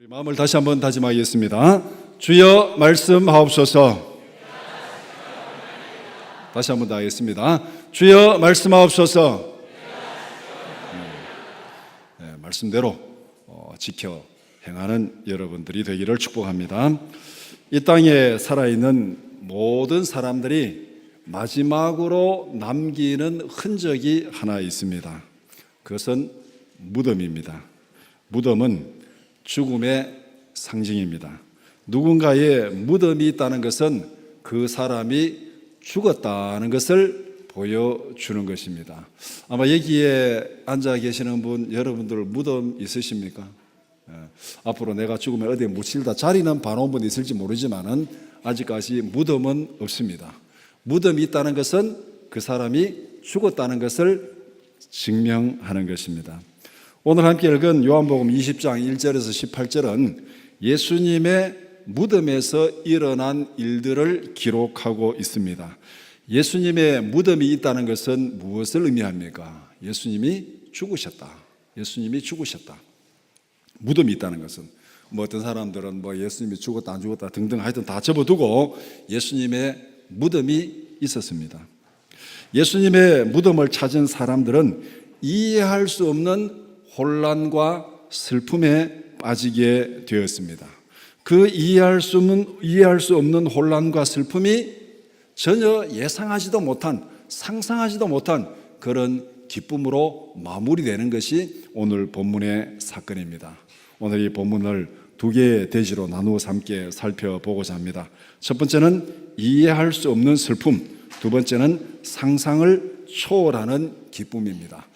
마음을 다시 한번 다짐하겠습니다. 주여 말씀하옵소서. 다시 한번 더 하겠습니다. 주여 말씀하옵소서. 말씀대로 지켜 행하는 여러분들이 되기를 축복합니다. 이 땅에 살아있는 모든 사람들이 마지막으로 남기는 흔적이 하나 있습니다. 그것은 무덤입니다. 무덤은 죽음의 상징입니다. 누군가의 무덤이 있다는 것은 그 사람이 죽었다는 것을 보여주는 것입니다. 아마 여기에 앉아 계시는 분, 여러분들 무덤 있으십니까? 앞으로 내가 죽으면 어디에 묻힐다. 자리는 반원 분 있을지 모르지만은 아직까지 무덤은 없습니다. 무덤이 있다는 것은 그 사람이 죽었다는 것을 증명하는 것입니다. 오늘 함께 읽은 요한복음 20장 1절에서 18절은 예수님의 무덤에서 일어난 일들을 기록하고 있습니다. 예수님의 무덤이 있다는 것은 무엇을 의미합니까? 예수님이 죽으셨다. 예수님이 죽으셨다. 무덤이 있다는 것은 어떤 사람들은 예수님이 죽었다 안 죽었다 등등 하여튼 다 접어두고 예수님의 무덤이 있었습니다. 예수님의 무덤을 찾은 사람들은 이해할 수 없는 혼란과 슬픔에 빠지게 되었습니다. 그 이해할 수 없는 혼란과 슬픔이 전혀 예상하지도 못한, 상상하지도 못한 그런 기쁨으로 마무리되는 것이 오늘 본문의 사건입니다. 오늘 이 본문을 두 개의 대지로 나누어서 함께 살펴보고자 합니다. 첫 번째는 이해할 수 없는 슬픔, 두 번째는 상상을 초월하는 기쁨입니다.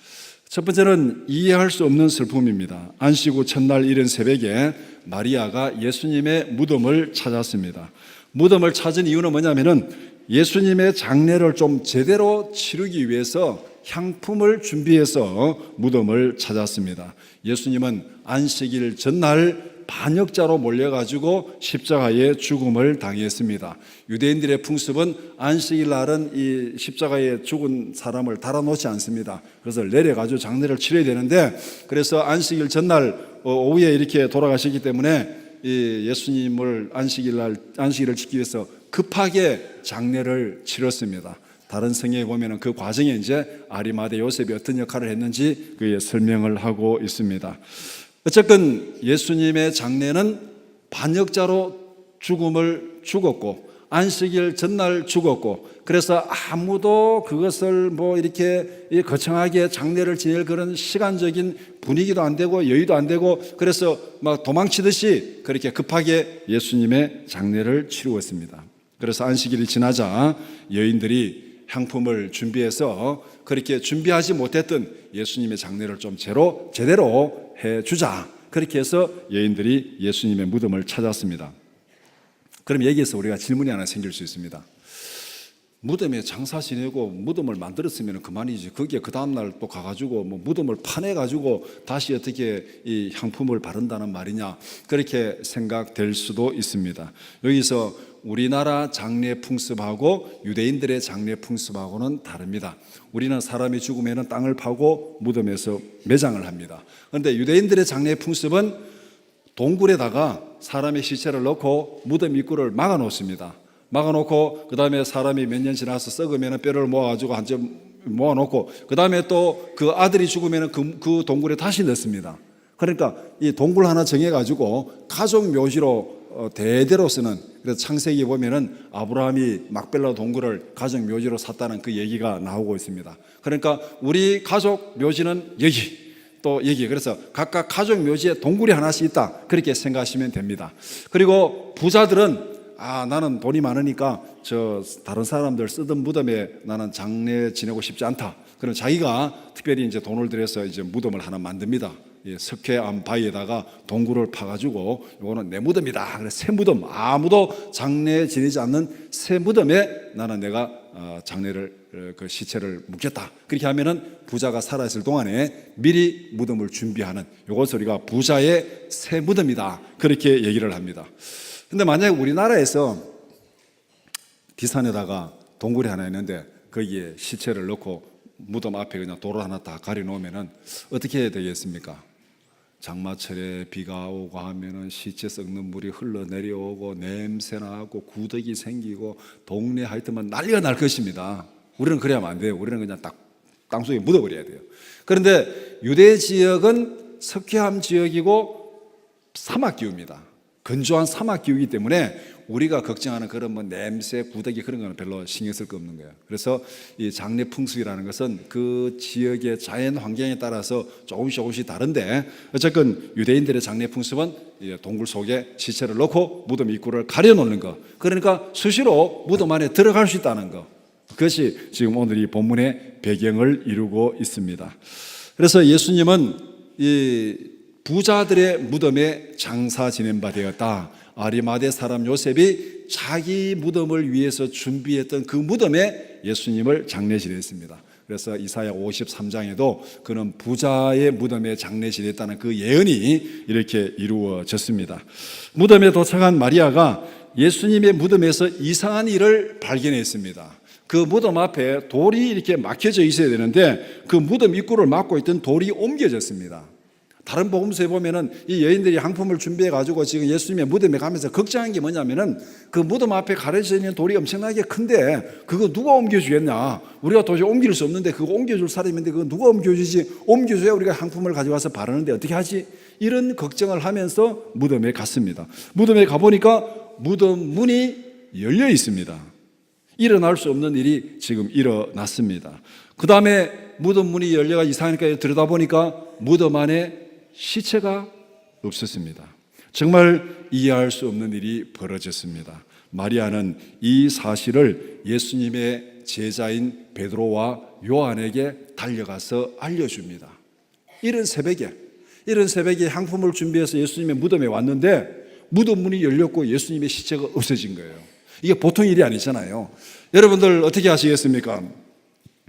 첫 번째는 이해할 수 없는 슬픔입니다. 안식 후 첫날 이른 새벽에 마리아가 예수님의 무덤을 찾았습니다. 무덤을 찾은 이유는 뭐냐면은 예수님의 장례를 좀 제대로 치르기 위해서 향품을 준비해서 무덤을 찾았습니다. 예수님은 안식일 전날 반역자로 몰려가지고 십자가에 죽음을 당했습니다. 유대인들의 풍습은 안식일 날은 이 십자가에 죽은 사람을 달아놓지 않습니다. 그래서 내려가지고 장례를 치러야 되는데, 그래서 안식일 전날 오후에 이렇게 돌아가시기 때문에 이 예수님을 안식일을 지키기 위해서 급하게 장례를 치렀습니다. 다른 성경에 보면 그 과정에 이제 아리마대 요셉이 어떤 역할을 했는지 그에 설명을 하고 있습니다. 어쨌든 예수님의 장례는 반역자로 죽음을 죽었고 안식일 전날 죽었고, 그래서 아무도 그것을 이렇게 거창하게 장례를 지낼 그런 시간적인 분위기도 안 되고 여유도 안 되고, 그래서 막 도망치듯이 그렇게 급하게 예수님의 장례를 치루었습니다. 그래서 안식일이 지나자 여인들이 향품을 준비해서 그렇게 준비하지 못했던 예수님의 장례를 좀 제대로 해주자. 그렇게 해서 여인들이 예수님의 무덤을 찾았습니다. 그럼 여기에서 우리가 질문이 하나 생길 수 있습니다. 무덤에 장사 지내고 무덤을 만들었으면 그만이지, 거기에 그 다음날 또 가가지고 무덤을 파내가지고 다시 어떻게 이 향품을 바른다는 말이냐, 그렇게 생각될 수도 있습니다. 여기서 우리나라 장례 풍습하고 유대인들의 장례 풍습하고는 다릅니다. 우리는 사람이 죽으면 땅을 파고 무덤에서 매장을 합니다. 그런데 유대인들의 장례 풍습은 동굴에다가 사람의 시체를 넣고 무덤 입구를 막아 놓습니다. 막아놓고 그 다음에 사람이 몇 년 지나서 썩으면 뼈를 모아가지고 한점 모아놓고 그 다음에 또 그 아들이 죽으면 그 동굴에 다시 넣습니다. 그러니까 이 동굴 하나 정해가지고 가족 묘지로 대대로 쓰는, 그래서 창세기 보면은 아브라함이 막벨라 동굴을 가족 묘지로 샀다는 그 얘기가 나오고 있습니다. 그러니까 우리 가족 묘지는 여기, 또 여기, 그래서 각각 가족 묘지에 동굴이 하나씩 있다, 그렇게 생각하시면 됩니다. 그리고 부자들은 나는 돈이 많으니까 다른 사람들 쓰던 무덤에 나는 장례 지내고 싶지 않다. 그럼 자기가 특별히 이제 돈을 들여서 이제 무덤을 하나 만듭니다. 석회암 바위에다가 동굴을 파가지고 이거는 내 무덤이다. 그래서 새 무덤, 아무도 장례 지내지 않는 새 무덤에 나는 내가 장례를 그 시체를 묻겠다. 그렇게 하면은 부자가 살아있을 동안에 미리 무덤을 준비하는, 이것을 우리가 부자의 새 무덤이다, 그렇게 얘기를 합니다. 근데 만약에 우리나라에서 디산에다가 동굴이 하나 있는데 거기에 시체를 넣고 무덤 앞에 그냥 돌을 하나 다 가려 놓으면은 어떻게 해야 되겠습니까? 장마철에 비가 오고 하면은 시체 썩는 물이 흘러내려오고 냄새나고 구더기 생기고 동네 하여튼만 난리가 날 것입니다. 우리는 그래야만 안 돼요. 우리는 그냥 딱 땅속에 묻어버려야 돼요. 그런데 유대 지역은 석회암 지역이고 사막기후입니다. 건조한 사막기후이기 때문에 우리가 걱정하는 그런 뭐 냄새, 구더기 그런 거는 별로 신경 쓸 거 없는 거예요. 그래서 이 장례 풍습이라는 것은 그 지역의 자연 환경에 따라서 조금씩 다른데, 어쨌든 유대인들의 장례 풍습은 동굴 속에 시체를 넣고 무덤 입구를 가려놓는 거, 그러니까 수시로 무덤 안에 들어갈 수 있다는 거, 그것이 지금 오늘 이 본문의 배경을 이루고 있습니다. 그래서 예수님은 이 부자들의 무덤에 장사 지낸 바 되었다. 아리마대 사람 요셉이 자기 무덤을 위해서 준비했던 그 무덤에 예수님을 장례 지냈습니다. 그래서 이사야 53장에도 그는 부자의 무덤에 장례 지냈다는 그 예언이 이렇게 이루어졌습니다. 무덤에 도착한 마리아가 예수님의 무덤에서 이상한 일을 발견했습니다. 그 무덤 앞에 돌이 이렇게 막혀져 있어야 되는데 그 무덤 입구를 막고 있던 돌이 옮겨졌습니다. 다른 복음서에 보면은 이 여인들이 향품을 준비해 가지고 지금 예수님의 무덤에 가면서 걱정한 게 뭐냐면은 그 무덤 앞에 가려져 있는 돌이 엄청나게 큰데 그거 누가 옮겨주겠냐? 우리가 도저히 옮길 수 없는데 그거 옮겨줄 사람이 있는데 그거 누가 옮겨주지? 옮겨줘야 우리가 향품을 가져와서 바르는데 어떻게 하지? 이런 걱정을 하면서 무덤에 갔습니다. 무덤에 가보니까 무덤 문이 열려 있습니다. 일어날 수 없는 일이 지금 일어났습니다. 그 다음에 무덤 문이 열려가 이상하니까 들여다보니까 무덤 안에 시체가 없었습니다. 정말 이해할 수 없는 일이 벌어졌습니다. 마리아는 이 사실을 예수님의 제자인 베드로와 요한에게 달려가서 알려줍니다. 이른 새벽에 향품을 준비해서 예수님의 무덤에 왔는데 무덤 문이 열렸고 예수님의 시체가 없어진 거예요. 이게 보통 일이 아니잖아요. 여러분들 어떻게 하시겠습니까?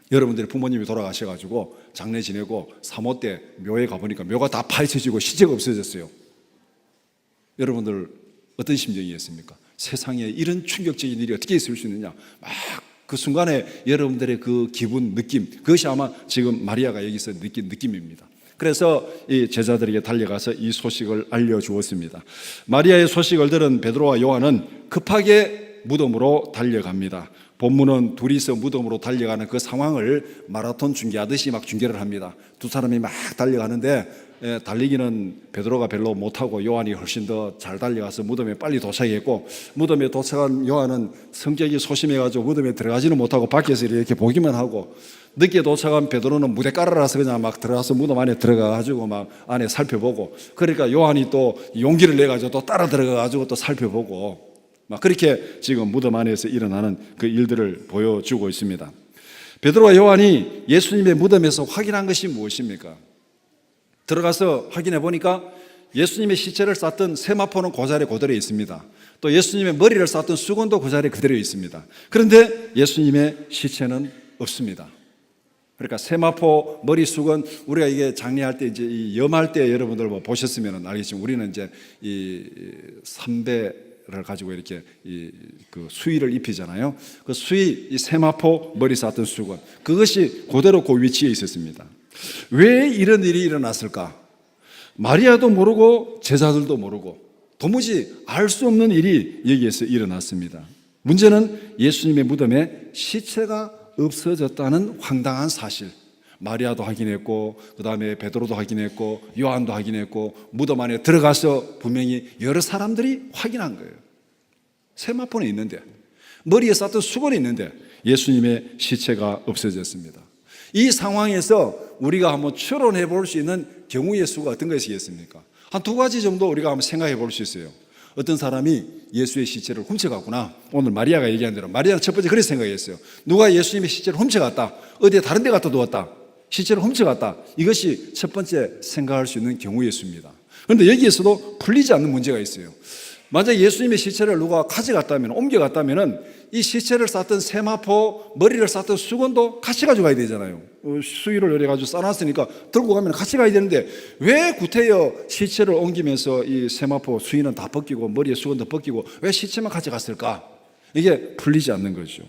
여러분들의 부모님이 돌아가셔가지고 장례 지내고 사모 때 묘에 가보니까 묘가 다 파헤쳐지고 시체가 없어졌어요. 여러분들 어떤 심정이었습니까? 세상에 이런 충격적인 일이 어떻게 있을 수 있느냐, 막 그 순간에 여러분들의 그 기분, 느낌, 그것이 아마 지금 마리아가 여기서 느낀 느낌입니다. 그래서 이 제자들에게 달려가서 이 소식을 알려주었습니다. 마리아의 소식을 들은 베드로와 요한은 급하게 무덤으로 달려갑니다. 본문은 둘이서 무덤으로 달려가는 그 상황을 마라톤 중계하듯이 막 중계를 합니다. 두 사람이 막 달려가는데 달리기는 베드로가 별로 못하고 요한이 훨씬 더 잘 달려가서 무덤에 빨리 도착했고, 무덤에 도착한 요한은 성격이 소심해가지고 무덤에 들어가지는 못하고 밖에서 이렇게 보기만 하고, 늦게 도착한 베드로는 무대가라라서 그냥 막 들어가서 무덤 안에 들어가가지고 막 안에 살펴보고, 그러니까 요한이 또 용기를 내가지고 또 따라 들어가가지고 또 살펴보고, 막 그렇게 지금 무덤 안에서 일어나는 그 일들을 보여주고 있습니다. 베드로와 요한이 예수님의 무덤에서 확인한 것이 무엇입니까? 들어가서 확인해 보니까 예수님의 시체를 쌌던 세마포는 그 자리에 그대로 있습니다. 또 예수님의 머리를 쌌던 수건도 그 자리에 그대로 있습니다. 그런데 예수님의 시체는 없습니다. 그러니까 세마포, 머리 수건, 우리가 이게 장례할 때 이제 이 염할 때 여러분들 뭐 보셨으면 알겠지만 우리는 이제 이 삼배를 가지고 이렇게 그 수의를 입히잖아요. 그 수의, 이 세마포, 머리 쌌던 수건, 그것이 그대로 그 위치에 있었습니다. 왜 이런 일이 일어났을까? 마리아도 모르고 제자들도 모르고 도무지 알 수 없는 일이 여기에서 일어났습니다. 문제는 예수님의 무덤에 시체가 없어졌다는 황당한 사실. 마리아도 확인했고, 그 다음에 베드로도 확인했고, 요한도 확인했고, 무덤 안에 들어가서 분명히 여러 사람들이 확인한 거예요. 세마포는 있는데, 머리에 쌌던 수건이 있는데 예수님의 시체가 없어졌습니다. 이 상황에서 우리가 한번 추론해 볼 수 있는 경우의 수가 어떤 것이겠습니까? 한 두 가지 정도 우리가 한번 생각해 볼 수 있어요. 어떤 사람이 예수의 시체를 훔쳐갔구나. 오늘 마리아가 얘기한 대로 마리아는 첫 번째 그렇게 생각했어요. 누가 예수님의 시체를 훔쳐갔다. 어디에 다른 데 갖다 두었다. 시체를 훔쳐갔다. 이것이 첫 번째 생각할 수 있는 경우의 수입니다. 그런데 여기에서도 풀리지 않는 문제가 있어요. 만약 예수님의 시체를 누가 가져갔다면, 옮겨갔다면 이 시체를 쌌던 세마포, 머리를 쌌던 수건도 같이 가져가야 되잖아요. 수의를 열어가지고 싸놨으니까 들고 가면 같이 가야 되는데 왜 구태여 시체를 옮기면서 이 세마포, 수의는 다 벗기고 머리에 수건도 벗기고 왜 시체만 가져갔을까? 이게 풀리지 않는 거죠.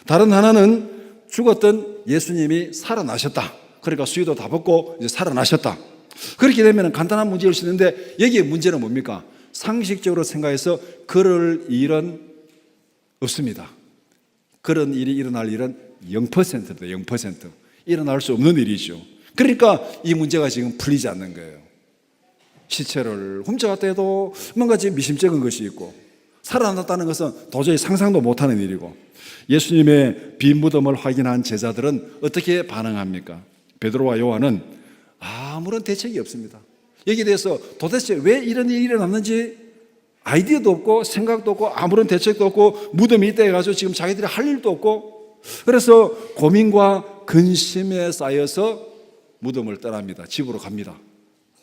다른 하나는 죽었던 예수님이 살아나셨다. 그러니까 수의도 다 벗고 이제 살아나셨다. 그렇게 되면 간단한 문제일 수 있는데 여기에 문제는 뭡니까? 상식적으로 생각해서 그럴 일은 없습니다. 그런 일이 일어날 일은 0%입니다. 0%. 일어날 수 없는 일이죠. 그러니까 이 문제가 지금 풀리지 않는 거예요. 시체를 훔쳐갔다 해도 뭔가 지금 미심쩍은 것이 있고, 살아났다는 것은 도저히 상상도 못하는 일이고, 예수님의 빈 무덤을 확인한 제자들은 어떻게 반응합니까? 베드로와 요한은 아무런 대책이 없습니다. 여기에 대해서 도대체 왜 이런 일이 일어났는지 아이디어도 없고 생각도 없고 아무런 대책도 없고, 무덤이 있다 해가지고 지금 자기들이 할 일도 없고, 그래서 고민과 근심에 쌓여서 무덤을 떠납니다. 집으로 갑니다.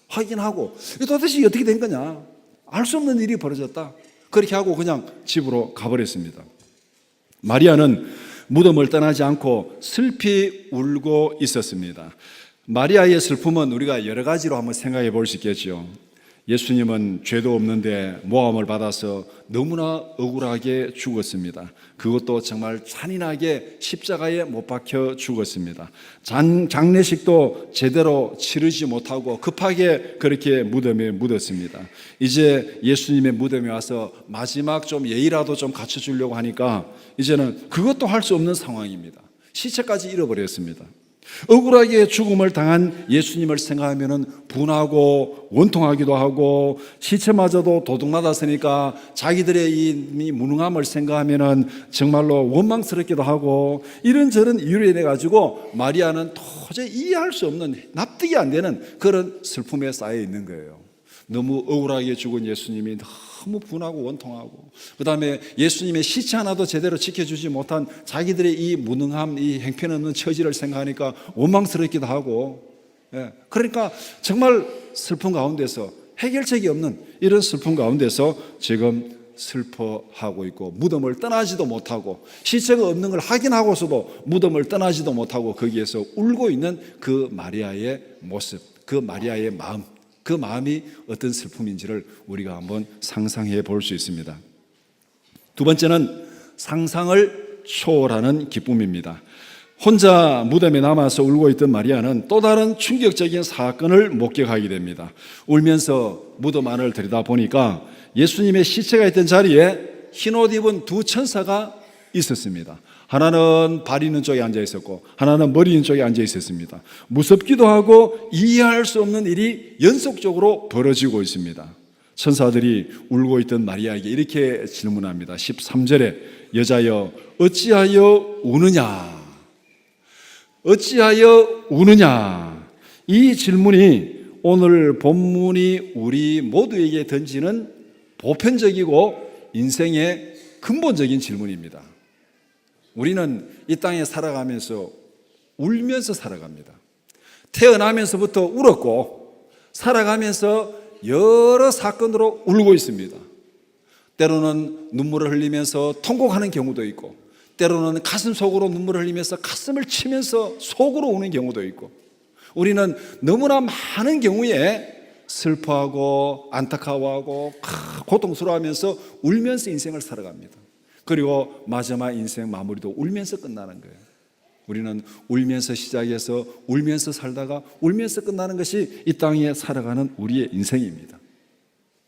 확인하고 도대체 어떻게 된 거냐, 알 수 없는 일이 벌어졌다, 그렇게 하고 그냥 집으로 가버렸습니다. 마리아는 무덤을 떠나지 않고 슬피 울고 있었습니다. 마리아의 슬픔은 우리가 여러 가지로 한번 생각해 볼 수 있겠죠. 예수님은 죄도 없는데 모함을 받아서 너무나 억울하게 죽었습니다. 그것도 정말 잔인하게 십자가에 못 박혀 죽었습니다. 장례식도 제대로 치르지 못하고 급하게 그렇게 무덤에 묻었습니다. 이제 예수님의 무덤에 와서 마지막 좀 예의라도 좀 갖춰주려고 하니까 이제는 그것도 할 수 없는 상황입니다. 시체까지 잃어버렸습니다. 억울하게 죽음을 당한 예수님을 생각하면 분하고 원통하기도 하고, 시체마저도 도둑맞았으니까 자기들의 이 무능함을 생각하면 정말로 원망스럽기도 하고, 이런저런 이유로 인해 가지고 마리아는 도저히 이해할 수 없는, 납득이 안 되는 그런 슬픔에 쌓여 있는 거예요. 너무 억울하게 죽은 예수님이 너무 분하고 원통하고, 그 다음에 예수님의 시체 하나도 제대로 지켜주지 못한 자기들의 이 무능함, 이 행편없는 처지를 생각하니까 원망스럽기도 하고, 그러니까 정말 슬픔 가운데서, 해결책이 없는 이런 슬픔 가운데서 지금 슬퍼하고 있고, 무덤을 떠나지도 못하고, 시체가 없는 걸 확인하고서도 무덤을 떠나지도 못하고 거기에서 울고 있는 그 마리아의 모습, 그 마리아의 마음, 그 마음이 어떤 슬픔인지를 우리가 한번 상상해 볼 수 있습니다. 두 번째는 상상을 초월하는 기쁨입니다. 혼자 무덤에 남아서 울고 있던 마리아는 또 다른 충격적인 사건을 목격하게 됩니다. 울면서 무덤 안을 들여다보니까 예수님의 시체가 있던 자리에 흰옷 입은 두 천사가 있었습니다. 하나는 발 있는 쪽에 앉아 있었고 하나는 머리 있는 쪽에 앉아 있었습니다. 무섭기도 하고 이해할 수 없는 일이 연속적으로 벌어지고 있습니다. 천사들이 울고 있던 마리아에게 이렇게 질문합니다. 13절에 여자여 어찌하여 우느냐, 어찌하여 우느냐. 이 질문이 오늘 본문이 우리 모두에게 던지는 보편적이고 인생의 근본적인 질문입니다. 우리는 이 땅에 살아가면서 울면서 살아갑니다. 태어나면서부터 울었고 살아가면서 여러 사건으로 울고 있습니다. 때로는 눈물을 흘리면서 통곡하는 경우도 있고, 때로는 가슴 속으로 눈물을 흘리면서 가슴을 치면서 속으로 우는 경우도 있고, 우리는 너무나 많은 경우에 슬퍼하고 안타까워하고 고통스러워하면서 울면서 인생을 살아갑니다. 그리고 마지막 인생 마무리도 울면서 끝나는 거예요. 우리는 울면서 시작해서 울면서 살다가 울면서 끝나는 것이 이 땅에 살아가는 우리의 인생입니다.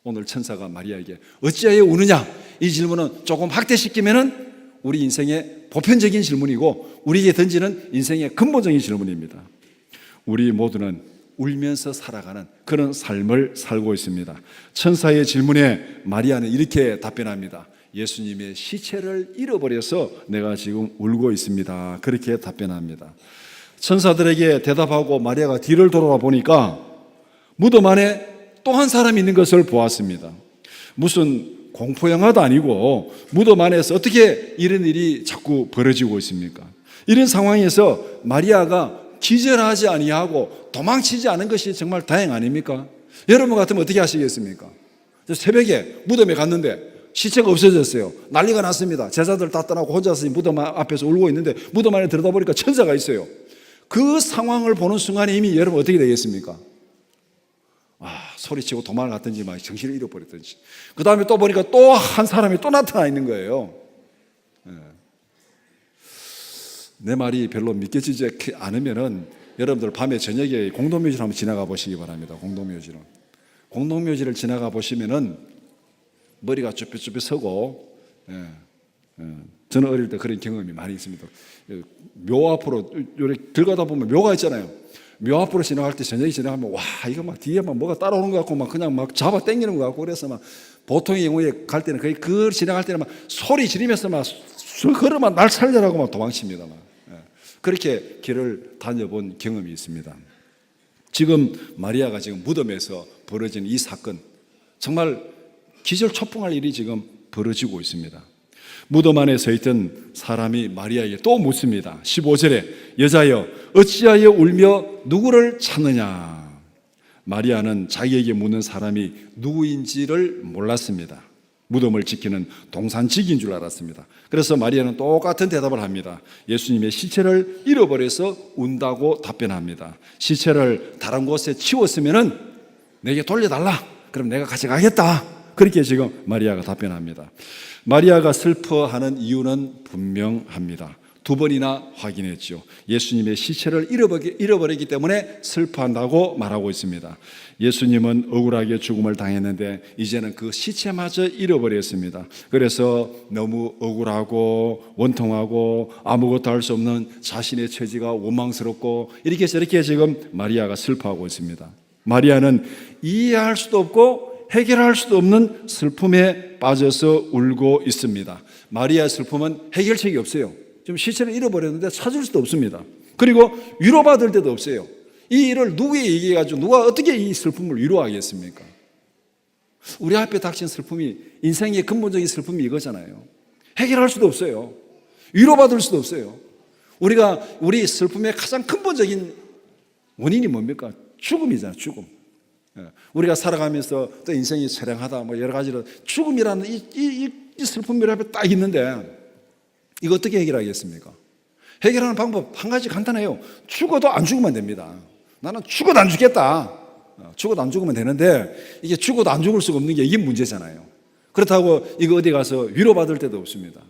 오늘 천사가 마리아에게 어찌하여 우느냐, 이 질문은 조금 확대시키면은 우리 인생의 보편적인 질문이고 우리에게 던지는 인생의 근본적인 질문입니다. 우리 모두는 울면서 살아가는 그런 삶을 살고 있습니다. 천사의 질문에 마리아는 이렇게 답변합니다. 예수님의 시체를 잃어버려서 내가 지금 울고 있습니다. 그렇게 답변합니다. 천사들에게 대답하고 마리아가 뒤를 돌아봐 보니까 무덤 안에 또 한 사람이 있는 것을 보았습니다. 무슨 공포영화도 아니고 무덤 안에서 어떻게 이런 일이 자꾸 벌어지고 있습니까? 이런 상황에서 마리아가 기절하지 아니하고 도망치지 않은 것이 정말 다행 아닙니까? 여러분 같으면 어떻게 하시겠습니까? 새벽에 무덤에 갔는데 시체가 없어졌어요. 난리가 났습니다. 제자들 다 떠나고 혼자서 무덤 앞에서 울고 있는데 무덤 안에 들여다보니까 천사가 있어요. 그 상황을 보는 순간에 이미 여러분 어떻게 되겠습니까? 소리치고 도망을 갔든지 막 정신을 잃어버렸든지. 그 다음에 또 보니까 또 한 사람이 또 나타나 있는 거예요. 내 말이 별로 믿겨지지 않으면은 여러분들 밤에 저녁에 공동묘지를 한번 지나가 보시기 바랍니다. 공동묘지를 지나가 보시면은 머리가 쭈뼛쭈뼛 서고, 저는 어릴 때 그런 경험이 많이 있습니다. 묘 앞으로 이렇게 들어가다 보면 묘가 있잖아요. 묘 앞으로 지나갈 때 저녁에 지나가면 와, 이거 막 뒤에 막 뭐가 따라오는 것 같고 막 그냥 막 잡아 당기는 것 같고, 그래서 막 보통의 경우에 갈 때는 거의 그 지나갈 때는 막 소리 지르면서 막 걸으면 날 살려라고 막 도망칩니다. 막. 그렇게 길을 다녀본 경험이 있습니다. 지금 마리아가 지금 무덤에서 벌어진 이 사건, 정말 기절초풍할 일이 지금 벌어지고 있습니다. 무덤 안에 서 있던 사람이 마리아에게 또 묻습니다. 15절에 여자여 어찌하여 울며 누구를 찾느냐. 마리아는 자기에게 묻는 사람이 누구인지를 몰랐습니다. 무덤을 지키는 동산직인 줄 알았습니다. 그래서 마리아는 똑같은 대답을 합니다. 예수님의 시체를 잃어버려서 운다고 답변합니다. 시체를 다른 곳에 치웠으면 내게 돌려달라. 그럼 내가 가져가겠다. 그렇게 지금 마리아가 답변합니다. 마리아가 슬퍼하는 이유는 분명합니다. 2번이나 확인했죠. 예수님의 시체를 잃어버리기 때문에 슬퍼한다고 말하고 있습니다. 예수님은 억울하게 죽음을 당했는데 이제는 그 시체마저 잃어버렸습니다. 그래서 너무 억울하고 원통하고 아무것도 할 수 없는 자신의 처지가 원망스럽고 이렇게 저렇게 지금 마리아가 슬퍼하고 있습니다. 마리아는 이해할 수도 없고 해결할 수도 없는 슬픔에 빠져서 울고 있습니다. 마리아의 슬픔은 해결책이 없어요. 지금 시체를 잃어버렸는데 찾을 수도 없습니다. 그리고 위로받을 데도 없어요. 이 일을 누구에게 얘기해가지고 누가 어떻게 이 슬픔을 위로하겠습니까? 우리 앞에 닥친 슬픔이, 인생의 근본적인 슬픔이 이거잖아요. 해결할 수도 없어요. 위로받을 수도 없어요. 우리 슬픔의 가장 근본적인 원인이 뭡니까? 죽음이잖아요. 죽음. 우리가 살아가면서 또 인생이 처량하다 뭐 여러 가지로 죽음이라는 이 슬픔이 앞에 딱 있는데 이거 어떻게 해결하겠습니까? 해결하는 방법 한 가지 간단해요. 죽어도 안 죽으면 됩니다. 나는 죽어도 안 죽겠다. 죽어도 안 죽으면 되는데 이게 죽어도 안 죽을 수가 없는 게 이게 문제잖아요. 그렇다고 이거 어디 가서 위로받을 데도 없습니다.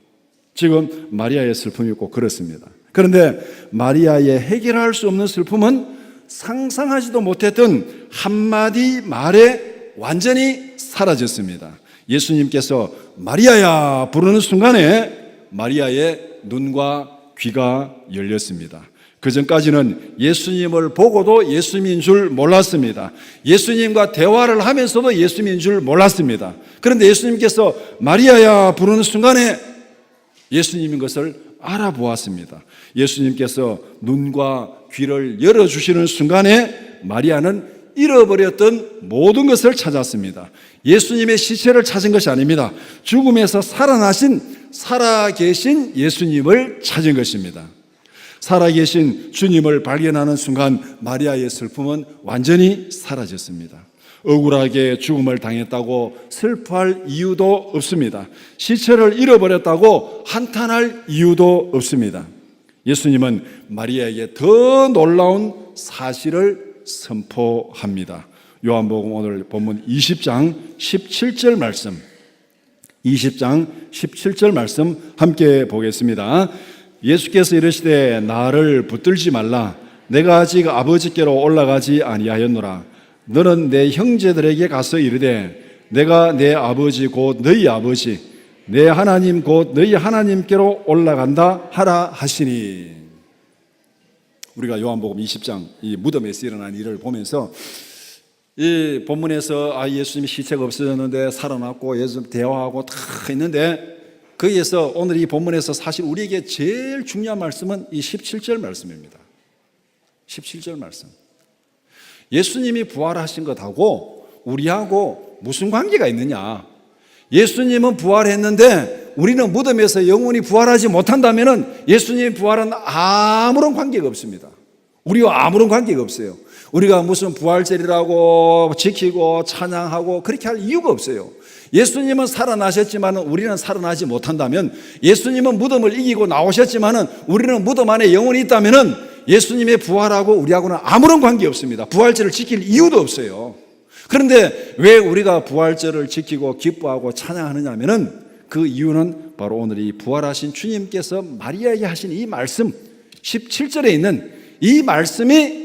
지금 마리아의 슬픔이 꼭 그렇습니다. 그런데 마리아의 해결할 수 없는 슬픔은 상상하지도 못했던 한마디 말에 완전히 사라졌습니다. 예수님께서 마리아야 부르는 순간에 마리아의 눈과 귀가 열렸습니다. 그 전까지는 예수님을 보고도 예수님인 줄 몰랐습니다. 예수님과 대화를 하면서도 예수님인 줄 몰랐습니다. 그런데 예수님께서 마리아야 부르는 순간에 예수님인 것을 알아보았습니다. 예수님께서 눈과 귀를 열어주시는 순간에 마리아는 잃어버렸던 모든 것을 찾았습니다. 예수님의 시체를 찾은 것이 아닙니다. 죽음에서 살아계신 예수님을 찾은 것입니다. 살아계신 주님을 발견하는 순간 마리아의 슬픔은 완전히 사라졌습니다. 억울하게 죽음을 당했다고 슬퍼할 이유도 없습니다. 시체를 잃어버렸다고 한탄할 이유도 없습니다. 예수님은 마리아에게 더 놀라운 사실을 선포합니다. 요한복음 오늘 본문 20장 17절 말씀, 20장 17절 말씀 함께 보겠습니다. 예수께서 이르시되 나를 붙들지 말라. 내가 아직 아버지께로 올라가지 아니하였노라. 너는 내 형제들에게 가서 이르되 내가 내 아버지 곧 너희 아버지 내 하나님 곧 너희 하나님께로 올라간다 하라 하시니. 우리가 요한복음 20장 이 무덤에서 일어난 일을 보면서 이 본문에서 예수님이 시체가 없어졌는데 살아났고 예수님 대화하고 다 있는데 거기에서 오늘 이 본문에서 사실 우리에게 제일 중요한 말씀은 이 17절 말씀입니다. 17절 말씀. 예수님이 부활하신 것하고 우리하고 무슨 관계가 있느냐? 예수님은 부활했는데 우리는 무덤에서 영원히 부활하지 못한다면 예수님의 부활은 아무런 관계가 없습니다. 우리와 아무런 관계가 없어요. 우리가 무슨 부활절이라고 지키고 찬양하고 그렇게 할 이유가 없어요. 예수님은 살아나셨지만 우리는 살아나지 못한다면, 예수님은 무덤을 이기고 나오셨지만 우리는 무덤 안에 영원히 있다면 예수님의 부활하고 우리하고는 아무런 관계 없습니다. 부활절을 지킬 이유도 없어요. 그런데 왜 우리가 부활절을 지키고 기뻐하고 찬양하느냐 하면은 그 이유는 바로 오늘 이 부활하신 주님께서 마리아에게 하신 이 말씀 17절에 있는 이 말씀이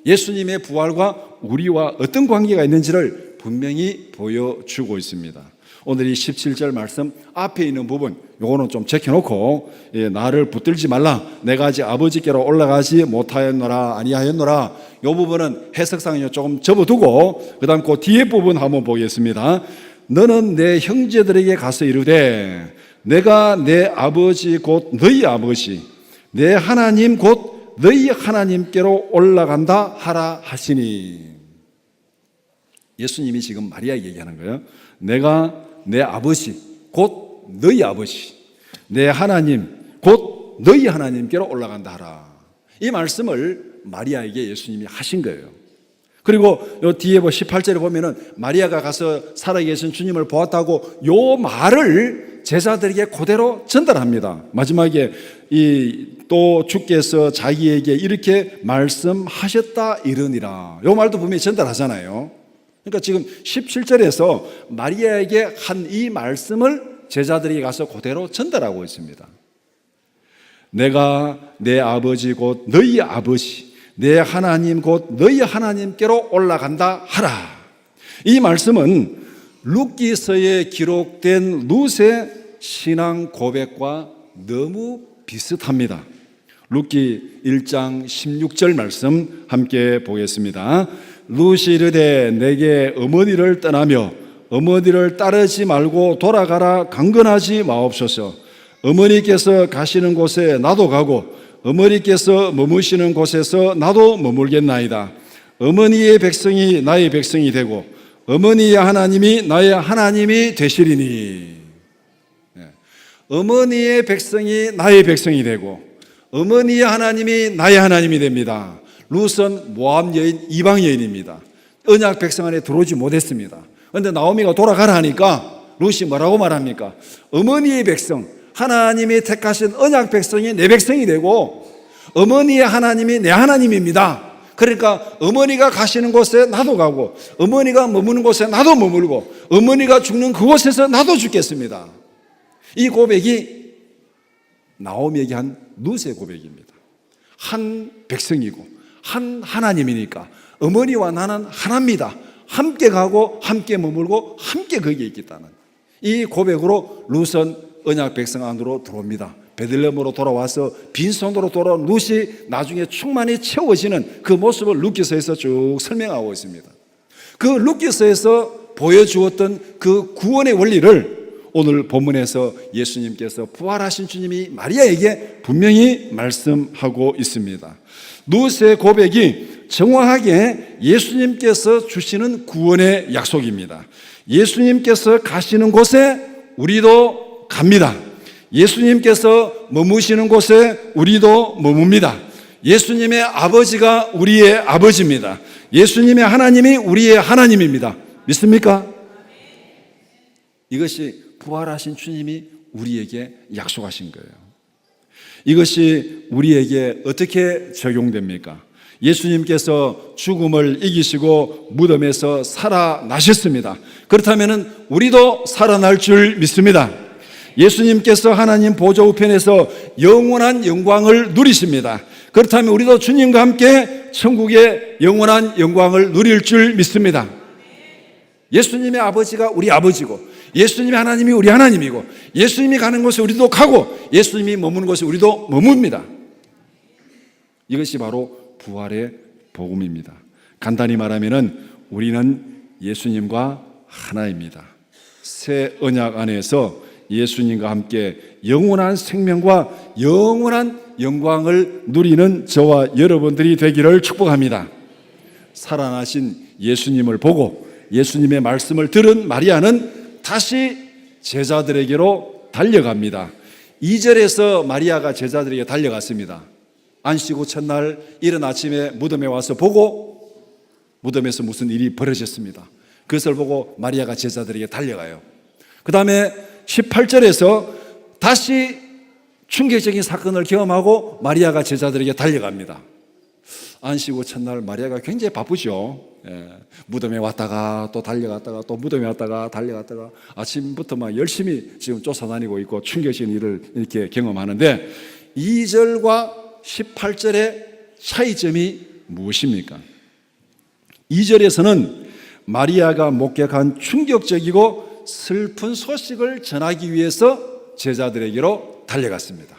예수님의 부활과 우리와 어떤 관계가 있는지를 분명히 보여주고 있습니다. 오늘 이 17절 말씀 앞에 있는 부분, 요거는 좀 제껴놓고, 나를 붙들지 말라, 내가 아직 아버지께로 올라가지 못하였노라 아니하였노라, 요 부분은 해석상에 조금 접어두고 그 다음 그 뒤에 부분 한번 보겠습니다. 너는 내 형제들에게 가서 이르되 내가 내 아버지 곧 너희 아버지 내 하나님 곧 너희 하나님께로 올라간다 하라 하시니. 예수님이 지금 마리아에게 얘기하는 거예요. 내가 내 아버지 곧 너희 아버지 내 하나님 곧 너희 하나님께로 올라간다 하라. 이 말씀을 마리아에게 예수님이 하신 거예요. 그리고 요 뒤에 18절에 보면은 마리아가 가서 살아계신 주님을 보았다고 요 말을 제자들에게 그대로 전달합니다. 마지막에 또 주께서 자기에게 이렇게 말씀하셨다 이르니라, 요 말도 분명히 전달하잖아요. 그러니까 지금 17절에서 마리아에게 한 이 말씀을 제자들에게 가서 그대로 전달하고 있습니다. 내가 내 아버지 곧 너희 아버지 내 하나님 곧 너희 하나님께로 올라간다 하라. 이 말씀은 룻기서에 기록된 룻의 신앙 고백과 너무 비슷합니다. 룻기 1장 16절 말씀 함께 보겠습니다. 룻이 이르되 내게 어머니를 떠나며 어머니를 따르지 말고 돌아가라 강건하지 마옵소서. 어머니께서 가시는 곳에 나도 가고 어머니께서 머무시는 곳에서 나도 머물겠나이다. 어머니의 백성이 나의 백성이 되고 어머니의 하나님이 나의 하나님이 되시리니. 어머니의 백성이 나의 백성이 되고 어머니의 하나님이 나의 하나님이 됩니다. 룻은 모압 여인, 이방 여인입니다. 언약 백성 안에 들어오지 못했습니다. 그런데 나오미가 돌아가라 하니까 룻이 뭐라고 말합니까? 어머니의 백성, 하나님이 택하신 언약 백성이 내 백성이 되고 어머니의 하나님이 내 하나님입니다. 그러니까 어머니가 가시는 곳에 나도 가고 어머니가 머무는 곳에 나도 머물고 어머니가 죽는 그곳에서 나도 죽겠습니다. 이 고백이 나오미에게 한 룻의 고백입니다. 한 백성이고 한 하나님이니까 어머니와 나는 하나입니다. 함께 가고 함께 머물고 함께 거기에 있겠다는 이 고백으로 룻은 언약 백성 안으로 들어옵니다. 베들레헴으로 돌아와서 빈손으로 돌아온 룻이 나중에 충만히 채워지는 그 모습을 룻기서에서 쭉 설명하고 있습니다. 그 룻기서에서 보여주었던 그 구원의 원리를 오늘 본문에서 예수님께서 부활하신 주님이 마리아에게 분명히 말씀하고 있습니다. 룻의 고백이 정확하게 예수님께서 주시는 구원의 약속입니다. 예수님께서 가시는 곳에 우리도 갑니다. 예수님께서 머무시는 곳에 우리도 머뭅니다. 예수님의 아버지가 우리의 아버지입니다. 예수님의 하나님이 우리의 하나님입니다. 믿습니까? 이것이 부활하신 주님이 우리에게 약속하신 거예요. 이것이 우리에게 어떻게 적용됩니까? 예수님께서 죽음을 이기시고 무덤에서 살아나셨습니다. 그렇다면 우리도 살아날 줄 믿습니다. 예수님께서 하나님 보좌 우편에서 영원한 영광을 누리십니다. 그렇다면 우리도 주님과 함께 천국의 영원한 영광을 누릴 줄 믿습니다. 예수님의 아버지가 우리 아버지고 예수님의 하나님이 우리 하나님이고 예수님이 가는 곳에 우리도 가고 예수님이 머무는 곳에 우리도 머뭅니다. 이것이 바로 부활의 복음입니다. 간단히 말하면 우리는 예수님과 하나입니다. 새 언약 안에서 예수님과 함께 영원한 생명과 영원한 영광을 누리는 저와 여러분들이 되기를 축복합니다. 살아나신 예수님을 보고 예수님의 말씀을 들은 마리아는 다시 제자들에게로 달려갑니다. 2절에서 마리아가 제자들에게 달려갔습니다. 안식 후 첫날 이른 아침에 무덤에 와서 보고 무덤에서 무슨 일이 벌어졌습니다. 그것을 보고 마리아가 제자들에게 달려가요. 그 다음에 18절에서 다시 충격적인 사건을 경험하고 마리아가 제자들에게 달려갑니다. 안식 후 첫날 마리아가 굉장히 바쁘죠. 무덤에 왔다가 또 달려갔다가 또 무덤에 왔다가 달려갔다가 아침부터 막 열심히 지금 쫓아다니고 있고 충격적인 일을 이렇게 경험하는데 2절과 18절에 차이점이 무엇입니까? 2절에서는 마리아가 목격한 충격적이고 슬픈 소식을 전하기 위해서 제자들에게로 달려갔습니다.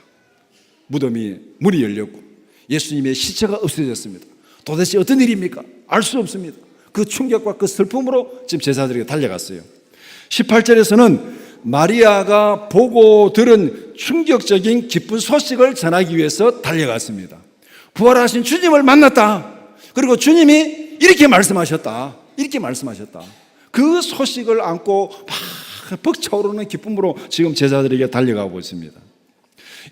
무덤이 문이 열렸고 예수님의 시체가 없어졌습니다. 도대체 어떤 일입니까? 알 수 없습니다. 그 충격과 그 슬픔으로 지금 제자들에게 달려갔어요. 18절에서는 마리아가 보고 들은 충격적인 기쁜 소식을 전하기 위해서 달려갔습니다. 부활하신 주님을 만났다. 그리고 주님이 이렇게 말씀하셨다. 이렇게 말씀하셨다. 그 소식을 안고 막 벅차오르는 기쁨으로 지금 제자들에게 달려가고 있습니다.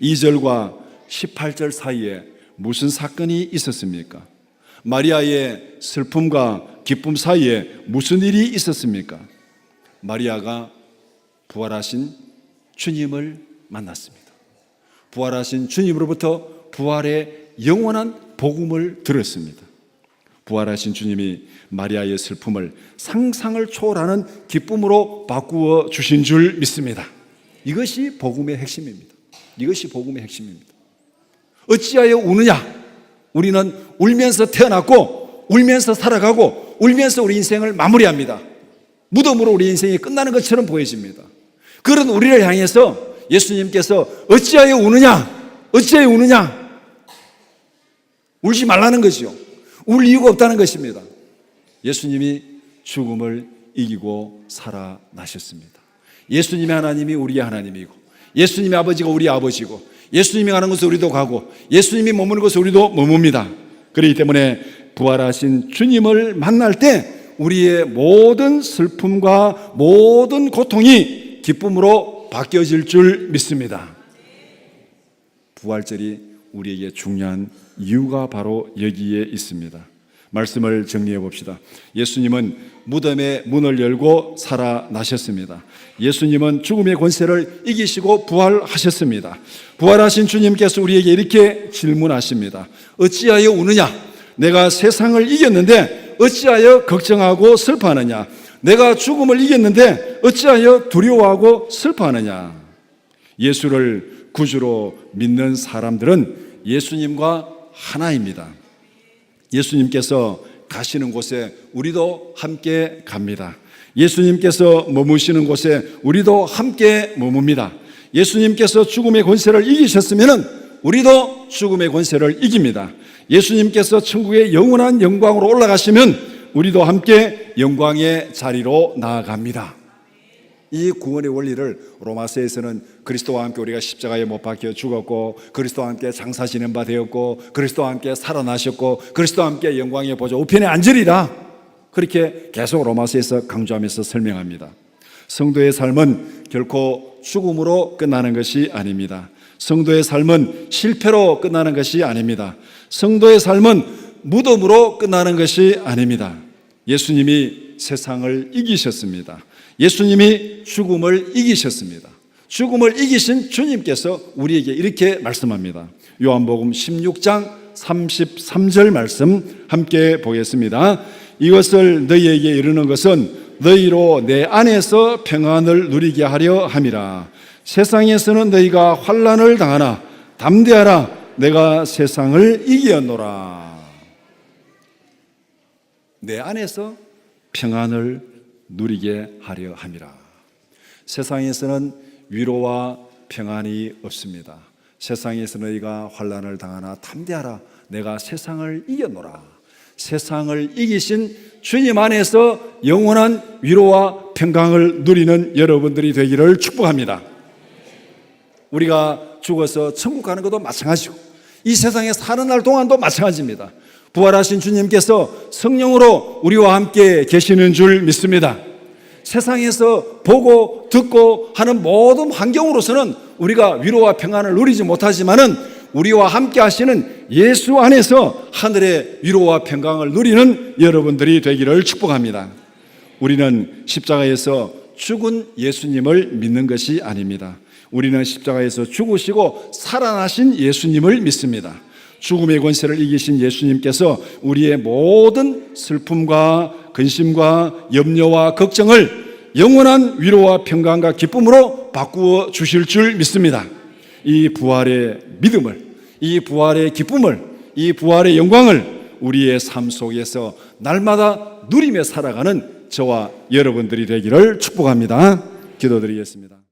2절과 18절 사이에 무슨 사건이 있었습니까? 마리아의 슬픔과 기쁨 사이에 무슨 일이 있었습니까? 마리아가 부활하신 주님을 만났습니다. 부활하신 주님으로부터 부활의 영원한 복음을 들었습니다. 부활하신 주님이 마리아의 슬픔을 상상을 초월하는 기쁨으로 바꾸어 주신 줄 믿습니다. 이것이 복음의 핵심입니다. 이것이 복음의 핵심입니다. 어찌하여 우느냐? 우리는 울면서 태어났고 울면서 살아가고 울면서 우리 인생을 마무리합니다. 무덤으로 우리 인생이 끝나는 것처럼 보여집니다. 그런 우리를 향해서 예수님께서 어찌하여 우느냐? 어찌하여 우느냐? 울지 말라는 거죠. 울 이유가 없다는 것입니다. 예수님이 죽음을 이기고 살아나셨습니다. 예수님의 하나님이 우리의 하나님이고 예수님의 아버지가 우리의 아버지고 예수님이 가는 곳에 우리도 가고 예수님이 머무는 곳에 우리도 머뭅니다. 그렇기 때문에 부활하신 주님을 만날 때 우리의 모든 슬픔과 모든 고통이 기쁨으로 바뀌어질 줄 믿습니다. 부활절이 우리에게 중요한 이유가 바로 여기에 있습니다. 말씀을 정리해 봅시다. 예수님은 무덤의 문을 열고 살아나셨습니다. 예수님은 죽음의 권세를 이기시고 부활하셨습니다. 부활하신 주님께서 우리에게 이렇게 질문하십니다. 어찌하여 우느냐? 내가 세상을 이겼는데 어찌하여 걱정하고 슬퍼하느냐? 내가 죽음을 이겼는데 어찌하여 두려워하고 슬퍼하느냐? 예수를 구주로 믿는 사람들은 예수님과 하나입니다. 예수님께서 가시는 곳에 우리도 함께 갑니다. 예수님께서 머무시는 곳에 우리도 함께 머뭅니다. 예수님께서 죽음의 권세를 이기셨으면 우리도 죽음의 권세를 이깁니다. 예수님께서 천국의 영원한 영광으로 올라가시면 우리도 함께 영광의 자리로 나아갑니다. 이 구원의 원리를 로마서에서는 그리스도와 함께 우리가 십자가에 못 박혀 죽었고 그리스도와 함께 장사 지낸 바 되었고 그리스도와 함께 살아나셨고 그리스도와 함께 영광의 보좌 우편에 앉으리라, 그렇게 계속 로마서에서 강조하면서 설명합니다. 성도의 삶은 결코 죽음으로 끝나는 것이 아닙니다. 성도의 삶은 실패로 끝나는 것이 아닙니다. 성도의 삶은 무덤으로 끝나는 것이 아닙니다. 예수님이 세상을 이기셨습니다. 예수님이 죽음을 이기셨습니다. 죽음을 이기신 주님께서 우리에게 이렇게 말씀합니다. 요한복음 16장 33절 말씀 함께 보겠습니다. 이것을 너희에게 이르는 것은 너희로 내 안에서 평안을 누리게 하려 함이라. 세상에서는 너희가 환난을 당하나 담대하라, 내가 세상을 이기었노라. 내 안에서 평안을 누리게 하려 함이라. 세상에서는 위로와 평안이 없습니다. 세상에서 너희가 환난을 당하나 담대하라, 내가 세상을 이겼노라. 세상을 이기신 주님 안에서 영원한 위로와 평강을 누리는 여러분들이 되기를 축복합니다. 우리가 죽어서 천국 가는 것도 마찬가지고 이 세상에 사는 날 동안도 마찬가지입니다. 부활하신 주님께서 성령으로 우리와 함께 계시는 줄 믿습니다. 세상에서 보고 듣고 하는 모든 환경으로서는 우리가 위로와 평안을 누리지 못하지만은 우리와 함께 하시는 예수 안에서 하늘의 위로와 평강을 누리는 여러분들이 되기를 축복합니다. 우리는 십자가에서 죽은 예수님을 믿는 것이 아닙니다. 우리는 십자가에서 죽으시고 살아나신 예수님을 믿습니다. 죽음의 권세를 이기신 예수님께서 우리의 모든 슬픔과 근심과 염려와 걱정을 영원한 위로와 평강과 기쁨으로 바꾸어 주실 줄 믿습니다. 이 부활의 믿음을, 이 부활의 기쁨을 이 부활의 영광을 우리의 삶 속에서 날마다 누리며 살아가는 저와 여러분들이 되기를 축복합니다. 기도드리겠습니다.